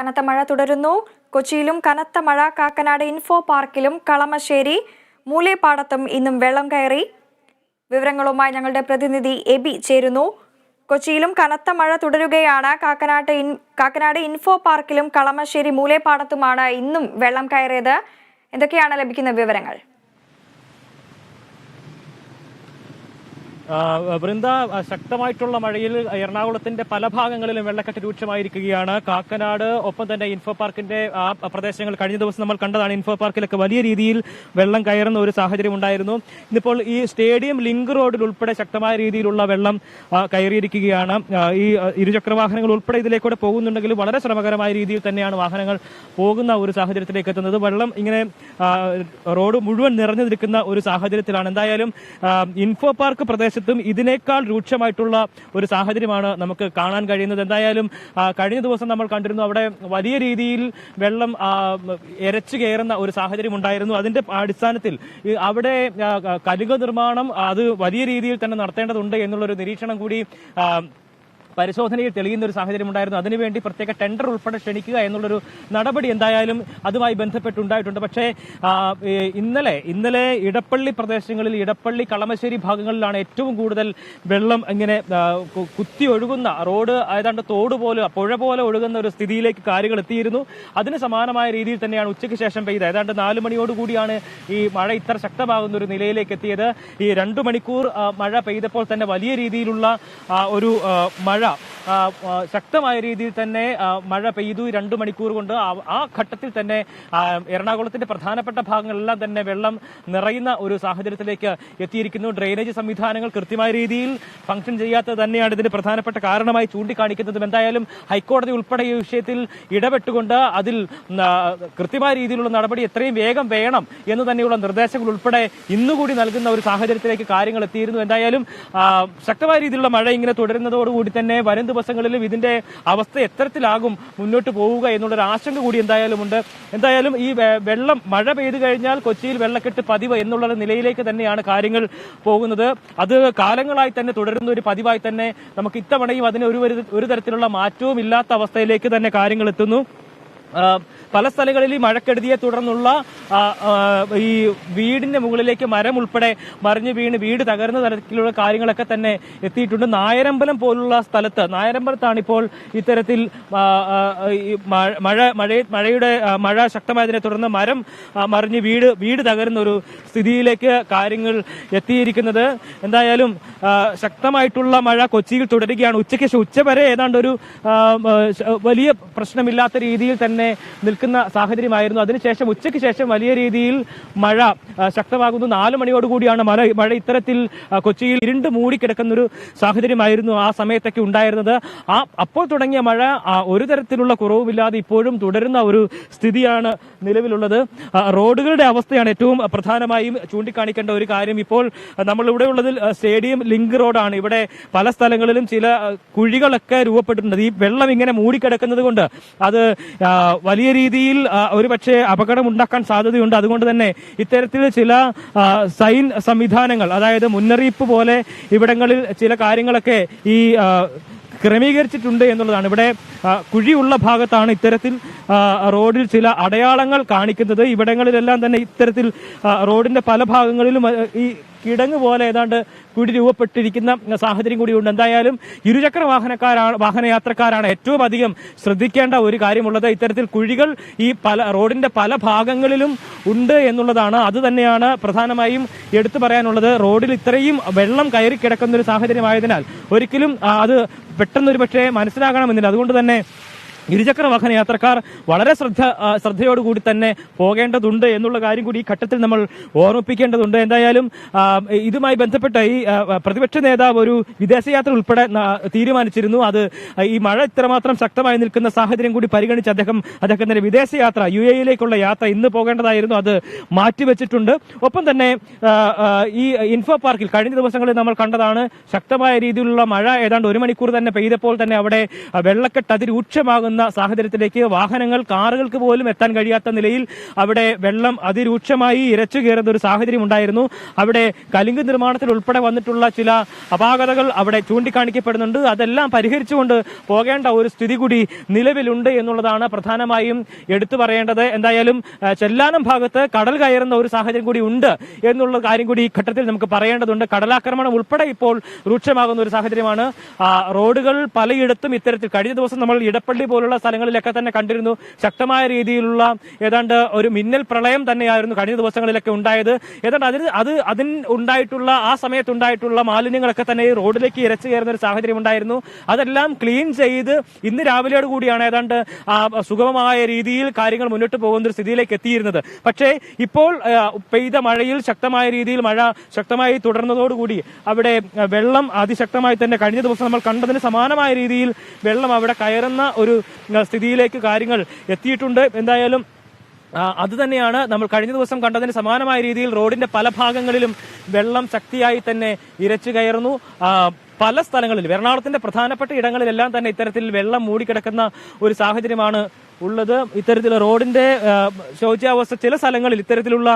കനത്ത മഴ തുടരുന്നു. കൊച്ചിയിലും കനത്ത മഴ. കാക്കനാട് ഇൻഫോ പാർക്കിലും കളമശ്ശേരി മൂലേപ്പാടത്തും ഇന്നും വെള്ളം കയറി. വിവരങ്ങളുമായി ഞങ്ങളുടെ പ്രതിനിധി എബി ചേരുന്നു. കൊച്ചിയിലും കനത്ത മഴ തുടരുകയാണ്. കാക്കനാട് ഇൻഫോ പാർക്കിലും കളമശ്ശേരി മൂലേപ്പാടത്തുമാണ് ഇന്നും വെള്ളം കയറിയത്. എന്തൊക്കെയാണ് ലഭിക്കുന്ന വിവരങ്ങൾ? വൃന്ദ, ശക്തമായിട്ടുള്ള മഴയിൽ എറണാകുളത്തിന്റെ പല ഭാഗങ്ങളിലും വെള്ളക്കെട്ട് രൂക്ഷമായിരിക്കുകയാണ്. കാക്കനാട് ഒപ്പം തന്നെ ഇൻഫോ പാർക്കിന്റെ ആ പ്രദേശങ്ങൾ കഴിഞ്ഞ ദിവസം നമ്മൾ കണ്ടതാണ്. ഇൻഫോ പാർക്കിലൊക്കെ വലിയ രീതിയിൽ വെള്ളം കയറുന്ന ഒരു സാഹചര്യം ഉണ്ടായിരുന്നു. ഇന്നിപ്പോൾ ഈ സ്റ്റേഡിയം ലിങ്ക് റോഡിൽ ഉൾപ്പെടെ ശക്തമായ രീതിയിലുള്ള വെള്ളം കയറിയിരിക്കുകയാണ്. ഈ ഇരുചക്ര വാഹനങ്ങൾ ഉൾപ്പെടെ ഇതിലേക്കൂടെ പോകുന്നുണ്ടെങ്കിലും വളരെ ശ്രമകരമായ രീതിയിൽ തന്നെയാണ് വാഹനങ്ങൾ പോകുന്ന ഒരു സാഹചര്യത്തിലേക്ക് എത്തുന്നത്. വെള്ളം ഇങ്ങനെ റോഡ് മുഴുവൻ നിറഞ്ഞു നിൽക്കുന്ന ഒരു സാഹചര്യത്തിലാണ്. എന്തായാലും ഇൻഫോ പാർക്ക് പ്രദേശത്ത് ഇതിനേക്കാൾ രൂക്ഷമായിട്ടുള്ള ഒരു സാഹചര്യമാണ് നമുക്ക് കാണാൻ കഴിയുന്നത്. എന്തായാലും കഴിഞ്ഞ ദിവസം നമ്മൾ കണ്ടിരുന്നു, അവിടെ വലിയ രീതിയിൽ വെള്ളം എരച്ചു കയറുന്ന ഒരു സാഹചര്യം ഉണ്ടായിരുന്നു. അതിന്റെ അടിസ്ഥാനത്തിൽ അവിടെ കലുങ്ക് നിർമ്മാണം അത് വലിയ രീതിയിൽ തന്നെ നടത്തേണ്ടതുണ്ട് എന്നുള്ളൊരു നിരീക്ഷണം കൂടി പരിശോധനയിൽ തെളിയുന്ന ഒരു സാഹചര്യം ഉണ്ടായിരുന്നു. അതിനുവേണ്ടി പ്രത്യേക ടെൻഡർ ഉൾപ്പെടെ ക്ഷണിക്കുക എന്നുള്ളൊരു നടപടി എന്തായാലും അതുമായി ബന്ധപ്പെട്ടുണ്ടായിട്ടുണ്ട്. പക്ഷേ ഇന്നലെ ഇടപ്പള്ളി പ്രദേശങ്ങളിൽ, ഇടപ്പള്ളി കളമശ്ശേരി ഭാഗങ്ങളിലാണ് ഏറ്റവും കൂടുതൽ വെള്ളം ഇങ്ങനെ കുത്തി ഒഴുകുന്ന, റോഡ് ഏതാണ്ട് തോട് പോലെ പുഴ പോലെ ഒഴുകുന്ന ഒരു സ്ഥിതിയിലേക്ക് കാര്യങ്ങൾ എത്തിയിരുന്നു. അതിന് സമാനമായ രീതിയിൽ തന്നെയാണ് ഉച്ചയ്ക്ക് ശേഷം പെയ്ത് ഏതാണ്ട് 4 മണിയോടുകൂടിയാണ് ഈ മഴ ഇത്ര ശക്തമാകുന്ന ഒരു നിലയിലേക്ക് എത്തിയത്. ഈ 2 മണിക്കൂർ മഴ പെയ്തപ്പോൾ തന്നെ വലിയ രീതിയിലുള്ള ഒരു മഴ ശക്തമായ രീതിയിൽ തന്നെ മഴ പെയ്തു. 2 മണിക്കൂർ കൊണ്ട് ആ ഘട്ടത്തിൽ തന്നെ എറണാകുളത്തിന്റെ പ്രധാനപ്പെട്ട ഭാഗങ്ങളെല്ലാം തന്നെ വെള്ളം നിറയുന്ന ഒരു സാഹചര്യത്തിലേക്ക് എത്തിയിരിക്കുന്നു. ഡ്രെയിനേജ് സംവിധാനങ്ങൾ കൃത്യമായ രീതിയിൽ ഫംഗ്ഷൻ ചെയ്യാത്തത് തന്നെയാണ് ഇതിന് പ്രധാനപ്പെട്ട കാരണമായി ചൂണ്ടിക്കാണിക്കുന്നതും. എന്തായാലും ഹൈക്കോടതി ഉൾപ്പെടെ ഈ വിഷയത്തിൽ ഇടപെട്ടുകൊണ്ട് അതിൽ കൃത്യമായ രീതിയിലുള്ള നടപടി എത്രയും വേഗം വേണം എന്ന് തന്നെയുള്ള നിർദ്ദേശങ്ങൾ ഉൾപ്പെടെ ഇന്നുകൂടി നൽകുന്ന ഒരു സാഹചര്യത്തിലേക്ക് കാര്യങ്ങൾ എത്തിയിരുന്നു. എന്തായാലും ശക്തമായ രീതിയിലുള്ള മഴ ഇങ്ങനെ തുടരുന്നതോടുകൂടി തന്നെ വരും ദിവസങ്ങളിലും ഇതിന്റെ അവസ്ഥ എത്തരത്തിലാകും മുന്നോട്ട് പോവുക എന്നുള്ളൊരു ആശങ്ക കൂടി എന്തായാലും ഉണ്ട്. എന്തായാലും ഈ മഴ പെയ്തു കഴിഞ്ഞാൽ കൊച്ചിയിൽ വെള്ളക്കെട്ട് പതിവ് എന്നുള്ള നിലയിലേക്ക് തന്നെയാണ് കാര്യങ്ങൾ പോകുന്നത്. അത് കാലങ്ങളായി തന്നെ തുടരുന്ന ഒരു പതിവായി തന്നെ നമുക്ക് ഇത്തവണയും അതിന് ഒരു തരത്തിലുള്ള മാറ്റവും ഇല്ലാത്ത അവസ്ഥയിലേക്ക് തന്നെ കാര്യങ്ങൾ എത്തുന്നു. പല സ്ഥലങ്ങളിൽ ഈ മഴക്കെടുതിയെ തുടർന്നുള്ള ഈ വീടിന്റെ മുകളിലേക്ക് മരം ഉൾപ്പെടെ മറിഞ്ഞു വീണ് വീട് തകർന്ന തരത്തിലുള്ള കാര്യങ്ങളൊക്കെ തന്നെ എത്തിയിട്ടുണ്ട്. നായരമ്പലം പോലുള്ള സ്ഥലത്ത്, നായരമ്പലത്താണ് ഇപ്പോൾ ഇത്തരത്തിൽ മഴ ശക്തമായതിനെ തുടർന്ന് മരം മറിഞ്ഞ് വീട് തകരുന്ന ഒരു സ്ഥിതിയിലേക്ക് കാര്യങ്ങൾ എത്തിയിരിക്കുന്നത്. എന്തായാലും ശക്തമായിട്ടുള്ള മഴ കൊച്ചിയിൽ തുടരുകയാണ്. ഉച്ചവരെ ഏതാണ്ട് ഒരു വലിയ പ്രശ്നമില്ലാത്ത രീതിയിൽ തന്നെ നിൽക്കുന്ന സാഹചര്യമായിരുന്നു. അതിനുശേഷം ഉച്ചയ്ക്ക് ശേഷം വലിയ രീതിയിൽ മഴ ശക്തമാകുന്നു. 4 മണിയോടുകൂടിയാണ് മഴ ഇത്തരത്തിൽ കൊച്ചിയിൽ ഇരുണ്ട് മൂടിക്കിടക്കുന്നൊരു സാഹചര്യമായിരുന്നു ആ സമയത്തൊക്കെ ഉണ്ടായിരുന്നത്. അപ്പോൾ തുടങ്ങിയ മഴ ഒരു തരത്തിലുള്ള കുറവുമില്ലാതെ ഇപ്പോഴും തുടരുന്ന ഒരു സ്ഥിതിയാണ് നിലവിലുള്ളത്. റോഡുകളുടെ അവസ്ഥയാണ് ഏറ്റവും പ്രധാനമായും ചൂണ്ടിക്കാണിക്കേണ്ട ഒരു കാര്യം. ഇപ്പോൾ നമ്മളിവിടെ ഉള്ളതിൽ സ്റ്റേഡിയം ലിങ്ക് റോഡാണ്. ഇവിടെ പല സ്ഥലങ്ങളിലും ചില കുഴികളൊക്കെ രൂപപ്പെട്ടിട്ടുണ്ട്. ഈ വെള്ളം ഇങ്ങനെ മൂടിക്കിടക്കുന്നത് കൊണ്ട് അത് വലിയ രീതിയിൽ ഒരുപക്ഷെ അപകടം ഉണ്ടാക്കാൻ സാധ്യതയുണ്ട്. അതുകൊണ്ട് തന്നെ ഇത്തരത്തിൽ ചില സൈൻ സംവിധാനങ്ങൾ, അതായത് മുന്നറിയിപ്പ് പോലെ ഇവിടങ്ങളിൽ ചില കാര്യങ്ങളൊക്കെ ഈ ക്രമീകരിച്ചിട്ടുണ്ട് എന്നുള്ളതാണ്. ഇവിടെ കുഴിയുള്ള ഭാഗത്താണ് ഇത്തരത്തിൽ റോഡിൽ ചില അടയാളങ്ങൾ കാണിക്കുന്നത്. ഇവിടങ്ങളിലെല്ലാം തന്നെ ഇത്തരത്തിൽ റോഡിന്റെ പല ഭാഗങ്ങളിലും ഈ കിടങ്ങ് പോലെ ഏതാണ്ട് കുഴി രൂപപ്പെട്ടിരിക്കുന്ന സാഹചര്യം കൂടിയുണ്ട്. എന്തായാലും ഇരുചക്ര വാഹനയാത്രക്കാരാണ് ഏറ്റവും അധികം ശ്രദ്ധിക്കേണ്ട ഒരു കാര്യമുള്ളത്. ഇത്തരത്തിൽ കുഴികൾ ഈ റോഡിന്റെ പല ഭാഗങ്ങളിലും ഉണ്ട് എന്നുള്ളതാണ്. അത് തന്നെയാണ് പ്രധാനമായും എടുത്തു പറയാനുള്ളത്. റോഡിൽ ഇത്രയും വെള്ളം കയറി കിടക്കുന്ന ഒരു സാഹചര്യമായതിനാൽ ഒരിക്കലും അത് പെട്ടെന്നൊരു പക്ഷേ മനസ്സിലാകണമെന്നില്ല. അതുകൊണ്ട് തന്നെ ഇരുചക്ര വാഹന യാത്രക്കാർ വളരെ ശ്രദ്ധയോടുകൂടി തന്നെ പോകേണ്ടതുണ്ട് എന്നുള്ള കാര്യം കൂടി ഈ ഘട്ടത്തിൽ നമ്മൾ ഓർമ്മിപ്പിക്കേണ്ടതുണ്ട്. എന്തായാലും ഇതുമായി ബന്ധപ്പെട്ട ഈ പ്രതിപക്ഷ നേതാവ് ഒരു വിദേശയാത്ര ഉൾപ്പെടെ തീരുമാനിച്ചിരുന്നു. അത് ഈ മഴ ഇത്രമാത്രം ശക്തമായി നിൽക്കുന്ന സാഹചര്യം കൂടി പരിഗണിച്ച് അദ്ദേഹത്തിന്റെ വിദേശയാത്ര, UAE-യിലേക്കുള്ള യാത്ര ഇന്ന് പോകേണ്ടതായിരുന്നു. അത് മാറ്റിവെച്ചിട്ടുണ്ട്. ഒപ്പം തന്നെ ഈ ഇൻഫോ പാർക്കിൽ കഴിഞ്ഞ ദിവസങ്ങളിൽ നമ്മൾ കണ്ടതാണ്, ശക്തമായ രീതിയിലുള്ള മഴ ഏതാണ്ട് 1 മണിക്കൂർ തന്നെ പെയ്തപ്പോൾ തന്നെ അവിടെ വെള്ളക്കെട്ട് അതിരൂക്ഷമാകുന്ന നിൽക്കുന്ന സാഹചര്യത്തിലേക്ക് വാഹനങ്ങൾ കാറുകൾക്ക് പോലും എത്താൻ കഴിയാത്ത നിലയിൽ അവിടെ വെള്ളം അതിരൂക്ഷമായി ഇരച്ചു കയറുന്ന ഒരു സാഹചര്യം ഉണ്ടായിരുന്നു. അവിടെ കലുങ്ക് നിർമ്മാണത്തിൽ ഉൾപ്പെടെ വന്നിട്ടുള്ള ചില അപാകതകൾ അവിടെ ചൂണ്ടിക്കാണിക്കപ്പെടുന്നുണ്ട്. അതെല്ലാം പരിഹരിച്ചുകൊണ്ട് പോകേണ്ട ഒരു സ്ഥിതി കൂടി നിലവിലുണ്ട് എന്നുള്ളതാണ് പ്രധാനമായും എടുത്തു പറയേണ്ടത്. എന്തായാലും ചെല്ലാനം ഭാഗത്ത് കടൽ കയറുന്ന ഒരു സാഹചര്യം കൂടി ഉണ്ട് എന്നുള്ള കാര്യം കൂടി ഈ ഘട്ടത്തിൽ നമുക്ക് പറയേണ്ടതുണ്ട്. കടലാക്രമണം ഉൾപ്പെടെ ഇപ്പോൾ രൂക്ഷമാകുന്ന ഒരു സാഹചര്യമാണ്. റോഡുകൾ പലയിടത്തും ഇത്തരത്തിൽ കഴിഞ്ഞ ദിവസം നമ്മൾ ഇടപ്പള്ളി പോലുള്ള സ്ഥലങ്ങളിലൊക്കെ തന്നെ കണ്ടിരുന്നു. ശക്തമായ രീതിയിലുള്ള ഏതാണ്ട് ഒരു മിന്നൽ പ്രളയം തന്നെയായിരുന്നു കഴിഞ്ഞ ദിവസങ്ങളിലൊക്കെ ഉണ്ടായത്. ഏതാണ്ട് അതിന് ഉണ്ടായിട്ടുള്ള ആ സമയത്തുണ്ടായിട്ടുള്ള മാലിന്യങ്ങളൊക്കെ തന്നെ റോഡിലേക്ക് ഇരച്ചു കയറുന്ന ഒരു സാഹചര്യം ഉണ്ടായിരുന്നു. അതെല്ലാം ക്ലീൻ ചെയ്ത് ഇന്ന് രാവിലെയോട് കൂടിയാണ് ഏതാണ്ട് സുഗമമായ രീതിയിൽ കാര്യങ്ങൾ മുന്നോട്ട് പോകുന്ന ഒരു സ്ഥിതിയിലേക്ക് എത്തിയിരുന്നത്. പക്ഷേ ഇപ്പോൾ പെയ്ത മഴയിൽ ശക്തമായ രീതിയിൽ മഴ ശക്തമായി തുടർന്നതോടുകൂടി അവിടെ വെള്ളം അതിശക്തമായി തന്നെ കഴിഞ്ഞ ദിവസം നമ്മൾ കണ്ടതിന് സമാനമായ രീതിയിൽ വെള്ളം അവിടെ കയറുന്ന ഒരു സ്ഥിതിയിലേക്ക് കാര്യങ്ങൾ എത്തിയിട്ടുണ്ട്. എന്തായാലും അത് തന്നെയാണ് നമ്മൾ കഴിഞ്ഞ ദിവസം കണ്ടതിന് സമാനമായ രീതിയിൽ റോഡിന്റെ പല ഭാഗങ്ങളിലും വെള്ളം ശക്തിയായി തന്നെ ഇരച്ചു കയറുന്നു. പല സ്ഥലങ്ങളിലും എറണാകുളത്തിന്റെ പ്രധാനപ്പെട്ട ഇടങ്ങളിലെല്ലാം തന്നെ ഇത്തരത്തിൽ വെള്ളം മൂടിക്കിടക്കുന്ന ഒരു സാഹചര്യമാണ് ഉള്ളത്. ഇത്തരത്തിലുള്ള റോഡിന്റെ ശോച്യാവസ്ഥ ചില സ്ഥലങ്ങളിൽ ഇത്തരത്തിലുള്ള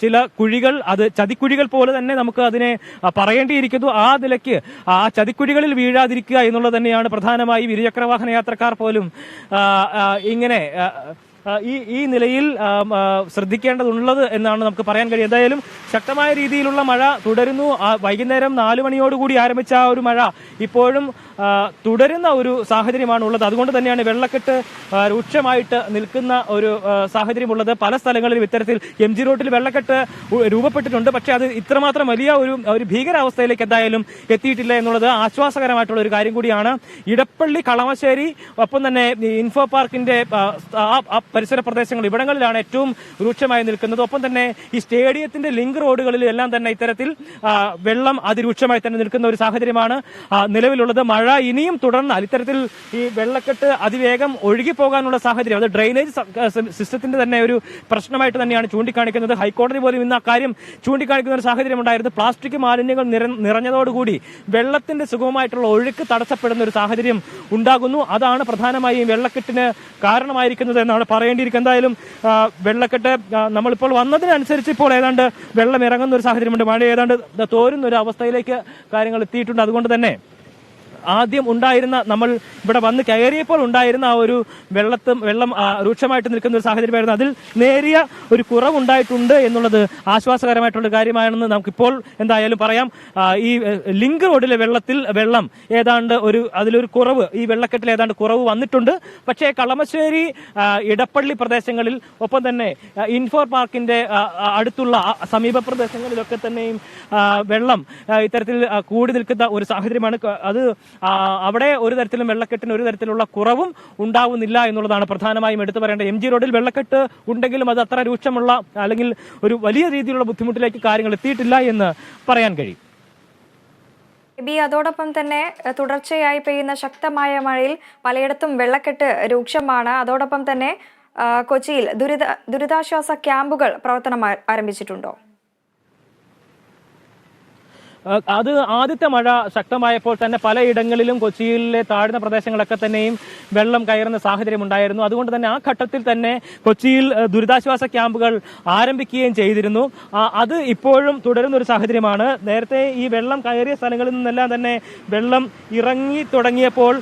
ചില കുഴികൾ, അത് ചതിക്കുഴികൾ പോലെ തന്നെ നമുക്ക് അതിനെ പറയേണ്ടിയിരിക്കുന്നു. ആ നിലയ്ക്ക് ആ ചതിക്കുഴികളിൽ വീഴാതിരിക്കുക എന്നുള്ളത് തന്നെയാണ് പ്രധാനമായി ഇരുചക്രവാഹന യാത്രക്കാർ പോലും ഇങ്ങനെ ഈ നിലയിൽ ശ്രദ്ധിക്കേണ്ടതുള്ളത് എന്നാണ് നമുക്ക് പറയാൻ കഴിയും. എന്തായാലും ശക്തമായ രീതിയിലുള്ള മഴ തുടരുന്നു. വൈകുന്നേരം 4 മണിയോടുകൂടി ആരംഭിച്ച ആ ഒരു മഴ ഇപ്പോഴും തുടരുന്ന ഒരു സാഹചര്യമാണ് ഉള്ളത്. അതുകൊണ്ട് തന്നെയാണ് വെള്ളക്കെട്ട് രൂക്ഷമായിട്ട് നിൽക്കുന്ന ഒരു സാഹചര്യമുള്ളത്. പല സ്ഥലങ്ങളിലും ഇത്തരത്തിൽ MG റോഡിൽ വെള്ളക്കെട്ട് രൂപപ്പെട്ടിട്ടുണ്ട്. പക്ഷേ അത് ഇത്രമാത്രം വലിയ ഒരു ഭീകരാവസ്ഥയിലേക്ക് എന്തായാലും എത്തിയിട്ടില്ല എന്നുള്ളത് ആശ്വാസകരമായിട്ടുള്ള ഒരു കാര്യം കൂടിയാണ്. ഇടപ്പള്ളി, കളമശ്ശേരി, ഒപ്പം തന്നെ ഇൻഫോ പാർക്കിന്റെ പരിസര പ്രദേശങ്ങൾ ഇവിടങ്ങളിലാണ് ഏറ്റവും രൂക്ഷമായി നിൽക്കുന്നത്. ഒപ്പം തന്നെ ഈ സ്റ്റേഡിയത്തിന്റെ ലിങ്ക് റോഡുകളിൽ എല്ലാം തന്നെ ഇത്തരത്തിൽ വെള്ളം അതിരൂക്ഷമായി തന്നെ നിൽക്കുന്ന ഒരു സാഹചര്യമാണ് നിലവിലുള്ളത്. മഴ ഇനിയും തുടർന്നാൽ ഇത്തരത്തിൽ ഈ വെള്ളക്കെട്ട് അതിവേഗം ഒഴുകിപ്പോകാനുള്ള സാഹചര്യം, അത് ഡ്രെയിനേജ് സിസ്റ്റത്തിന്റെ തന്നെ ഒരു പ്രശ്നമായിട്ട് തന്നെയാണ് ചൂണ്ടിക്കാണിക്കുന്നത്. ഹൈക്കോടതി പോലും ഇന്ന് അക്കാര്യം ചൂണ്ടിക്കാണിക്കുന്ന ഒരു സാഹചര്യം ഉണ്ടായിരുന്നു. പ്ലാസ്റ്റിക് മാലിന്യങ്ങൾ നിറഞ്ഞതോടുകൂടി വെള്ളത്തിന്റെ സുഗമമായിട്ടുള്ള ഒഴുക്ക് തടസ്സപ്പെടുന്ന ഒരു സാഹചര്യം ഉണ്ടാകുന്നു. അതാണ് പ്രധാനമായും വെള്ളക്കെട്ടിന് കാരണമായിരിക്കുന്നത് എന്നാണ് പറയേണ്ടിയിരിക്കുന്നത്. എന്തായാലും വെള്ളക്കെട്ട് നമ്മളിപ്പോൾ വന്നതിനനുസരിച്ച് ഇപ്പോൾ ഏതാണ്ട് വെള്ളം ഇറങ്ങുന്ന ഒരു സാഹചര്യമുണ്ട്. മഴ ഏതാണ്ട് തോരുന്ന ഒരു അവസ്ഥയിലേക്ക് കാര്യങ്ങൾ എത്തിയിട്ടുണ്ട്. അതുകൊണ്ട് തന്നെ ആദ്യം ഉണ്ടായിരുന്ന, നമ്മൾ ഇവിടെ വന്ന് കയറിയപ്പോൾ ഉണ്ടായിരുന്ന ആ ഒരു വെള്ളം രൂക്ഷമായിട്ട് നിൽക്കുന്ന ഒരു സാഹചര്യമായിരുന്നു. അതിൽ നേരിയ ഒരു കുറവുണ്ടായിട്ടുണ്ട് എന്നുള്ളത് ആശ്വാസകരമായിട്ടുള്ള കാര്യമാണെന്ന് നമുക്കിപ്പോൾ എന്തായാലും പറയാം. ഈ ലിങ്ക് റോഡിലെ വെള്ളം ഏതാണ്ട് അതിലൊരു കുറവ്, ഈ വെള്ളക്കെട്ടിൽ ഏതാണ്ട് കുറവ് വന്നിട്ടുണ്ട്. പക്ഷേ കളമശ്ശേരി, ഇടപ്പള്ളി പ്രദേശങ്ങളിൽ, ഒപ്പം തന്നെ ഇൻഫോ പാർക്കിന്റെ അടുത്തുള്ള സമീപ പ്രദേശങ്ങളിലൊക്കെ തന്നെയും വെള്ളം ഇത്തരത്തിൽ കൂടി നിൽക്കുന്ന ഒരു സാഹചര്യമാണ്. അത് അവിടെ ഒരു തരത്തിലും വെള്ളക്കെട്ടിന് ഒരു തരത്തിലുള്ള കുറവും ഉണ്ടാവുന്നില്ല എന്നുള്ളതാണ് പ്രധാനമായും എടുത്തു പറയേണ്ടത്. MG റോഡിൽ വെള്ളക്കെട്ട് ഉണ്ടെങ്കിലും അത് അത്ര രൂക്ഷമുള്ള അല്ലെങ്കിൽ ഒരു വലിയ രീതിയിലുള്ള ബുദ്ധിമുട്ടിലേക്ക് കാര്യങ്ങൾ എത്തിയിട്ടില്ല എന്ന് പറയാൻ കഴിയും. അതോടൊപ്പം തന്നെ തുടർച്ചയായി പെയ്യുന്ന ശക്തമായ മഴയിൽ പലയിടത്തും വെള്ളക്കെട്ട് രൂക്ഷമാണ്. അതോടൊപ്പം തന്നെ കൊച്ചിയിൽ ദുരിതാശ്വാസ ക്യാമ്പുകൾ പ്രവർത്തനം ആരംഭിച്ചിട്ടുണ്ടോ? അത് ആദ്യത്തെ മഴ ശക്തമായപ്പോൾ തന്നെ പലയിടങ്ങളിലും കൊച്ചിയിലെ താഴ്ന്ന പ്രദേശങ്ങളൊക്കെ തന്നെയും വെള്ളം കയറുന്ന സാഹചര്യം ഉണ്ടായിരുന്നു. അതുകൊണ്ട് തന്നെ ആ ഘട്ടത്തിൽ തന്നെ കൊച്ചിയിൽ ദുരിതാശ്വാസ ക്യാമ്പുകൾ ആരംഭിക്കുകയും ചെയ്തിരുന്നു. അത് ഇപ്പോഴും തുടരുന്ന ഒരു സാഹചര്യമാണ്. നേരത്തെ ഈ വെള്ളം കയറിയ സ്ഥലങ്ങളിൽ നിന്നെല്ലാം തന്നെ വെള്ളം ഇറങ്ങി തുടങ്ങിയപ്പോൾ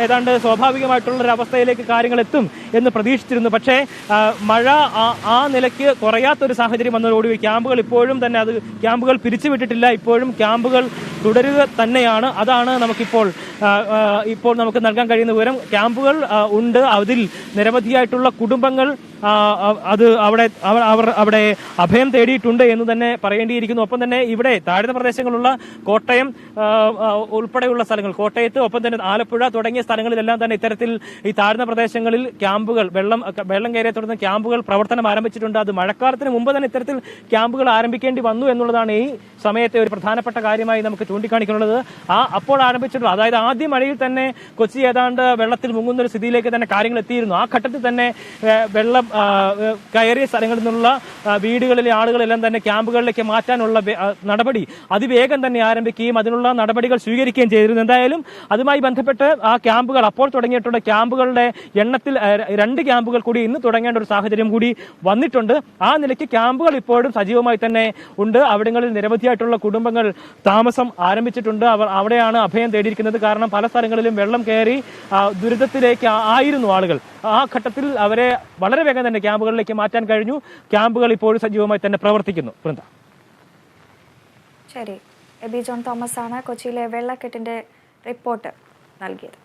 ഏതാണ്ട് സ്വാഭാവികമായിട്ടുള്ളൊരു അവസ്ഥയിലേക്ക് കാര്യങ്ങൾ എത്തും എന്ന് പ്രതീക്ഷിച്ചിരുന്നു. പക്ഷേ മഴ ആ നിലയ്ക്ക് കുറയാത്തൊരു സാഹചര്യം വന്നതോടുകൂടി ക്യാമ്പുകൾ ഇപ്പോഴും തന്നെ ക്യാമ്പുകൾ പിരിച്ചുവിട്ടിട്ടില്ല. ഇപ്പോഴും ക്യാമ്പുകൾ തുടരുക തന്നെയാണ്. അതാണ് നമുക്കിപ്പോൾ നമുക്ക് നൽകാൻ കഴിയുന്ന വിവരം. ക്യാമ്പുകൾ ഉണ്ട്. അതിൽ നിരവധിയായിട്ടുള്ള കുടുംബങ്ങൾ അത് അവിടെ അഭയം തേടിയിട്ടുണ്ട് എന്ന് തന്നെ പറയേണ്ടിയിരിക്കുന്നു. ഒപ്പം തന്നെ ഇവിടെ താഴ്ന്ന പ്രദേശങ്ങളുള്ള കോട്ടയം ഉൾപ്പെടെയുള്ള സ്ഥലങ്ങൾ, കോട്ടയത്ത്, ഒപ്പം തന്നെ ആലപ്പുഴ തുടങ്ങിയ സ്ഥലങ്ങളിലെല്ലാം തന്നെ ഇത്തരത്തിൽ ഈ താഴ്ന്ന പ്രദേശങ്ങളിൽ ക്യാമ്പുകൾ, വെള്ളം കയറിയെ തുടർന്ന് ക്യാമ്പുകൾ പ്രവർത്തനം ആരംഭിച്ചിട്ടുണ്ട്. അത് മഴക്കാലത്തിന് മുമ്പ് തന്നെ ഇത്തരത്തിൽ ക്യാമ്പുകൾ ആരംഭിക്കേണ്ടി വന്നു എന്നുള്ളതാണ് ഈ സമയത്തെ ഒരു പ്രധാനപ്പെട്ട കാര്യമായി നമുക്ക് ചൂണ്ടിക്കാണിക്കാനുള്ളത്. അപ്പോൾ ആരംഭിച്ചിട്ടുള്ളത്, അതായത് ആദ്യ മഴയിൽ തന്നെ കൊച്ചി ഏതാണ്ട് വെള്ളത്തിൽ മുങ്ങുന്ന ഒരു സ്ഥിതിയിലേക്ക് തന്നെ കാര്യങ്ങൾ എത്തിയിരുന്നു. ആ ഘട്ടത്തിൽ തന്നെ വെള്ളം കയറിയ സ്ഥലങ്ങളിൽ നിന്നുള്ള വീടുകളിലെ ആളുകളെല്ലാം തന്നെ ക്യാമ്പുകളിലേക്ക് മാറ്റാനുള്ള നടപടി അതിവേഗം തന്നെ ആരംഭിക്കുകയും അതിനുള്ള നടപടികൾ സ്വീകരിക്കുകയും ചെയ്തിരുന്നു. എന്തായാലും അതുമായി ബന്ധപ്പെട്ട് ആ ക്യാമ്പുകൾ അപ്പോൾ തുടങ്ങിയിട്ടുള്ള ക്യാമ്പുകളുടെ എണ്ണത്തിൽ 2 ക്യാമ്പുകൾ കൂടി ഇന്ന് തുടങ്ങേണ്ട ഒരു സാഹചര്യം കൂടി വന്നിട്ടുണ്ട്. ആ നിലയ്ക്ക് ക്യാമ്പുകൾ ഇപ്പോഴും സജീവമായി തന്നെ ഉണ്ട്. അവിടങ്ങളിൽ നിരവധിയായിട്ടുള്ള കുടുംബങ്ങൾ താമസം ആരംഭിച്ചിട്ടുണ്ട്. അവർ അവിടെയാണ് അഭയം തേടിയിരിക്കുന്നത്. കാരണം പല സ്ഥലങ്ങളിലും വെള്ളം കയറി ദുരിതത്തിലേക്ക് ആയിരുന്നു ആളുകൾ. ആ ഘട്ടത്തിൽ അവരെ വളരെ വേഗം തന്നെ ക്യാമ്പുകളിലേക്ക് മാറ്റാൻ കഴിഞ്ഞു. ക്യാമ്പുകൾ ഇപ്പോഴും സജീവമായി തന്നെ പ്രവർത്തിക്കുന്നു. വൃന്ദ. ശരി, എബി ജോൺ തോമസ് ആണ് കൊച്ചിയിലെ വെള്ളക്കെട്ടിന്റെ റിപ്പോർട്ട് നൽകിയത്.